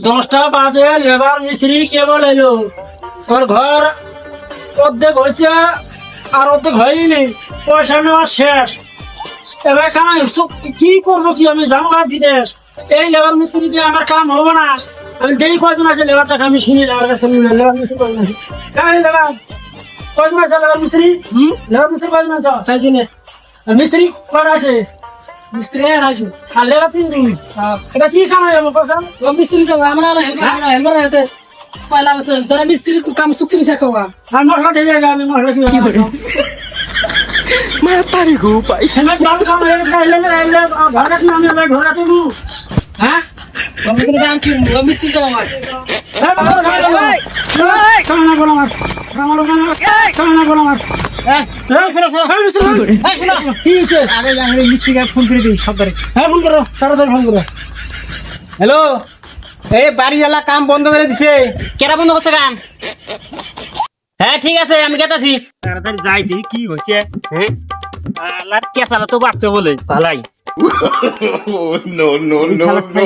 10টা বাজে লেবার মিস্ত্রি কেবল এলো, ওর ঘর অর্ধেক হয়েছে আর অর্ধেক হয়নি, পয়সা নেওয়া শেষ। এবার কি করবো, কি আমি যাবো বিদেশ, এই লেবার মিস্ত্রি দিয়ে আমার কাম হবে না। আমি যেই কয়জন আছে লেবারটাকে আমি শুনি, লেবার কাছে লেবার মিস্ত্রি কয়জন আছে, লেবার কয়জন আছে, লেবার মিস্ত্রি কয়জন আছে, চাইছি না মিস্ত্রি কয়টা আছে, মিস্ত্রি আছে আর লেবার 3 দিন। এটা কি কাম হয় আমার কথা, মিস্ত্রি যাবো আমরা হেলবার আছে পয়লা বছর যারা মিস্ত্রি কাম চুক্তি নিছে কবা আর মশলা দিয়ে যাবে, আমি মশলা কি করবো Matarin ko pa. সেটা জল কাম ঘরে আমি ঘরে তুলু। হ্যাঁ আমাদের দাম কি মিস্ত্রি যাবো আমার ফোন করে দিই সরকারে। হ্যাঁ ফোন করো, তাড়াতাড়ি ফোন করো। হ্যালো, এই বাড়ি জ্বালা কাম বন্ধ করে দিছে। কেরা বন্ধ করছে কাম? হ্যাঁ ঠিক আছে, আমি গেতাছি। তাড়াতাড়ি যাই দেখি কি হয়েছে। হ্যাঁ আল্লাহ কেসালা তো বাচ্চা বলে ভালাই। Oh, no, no, no, no.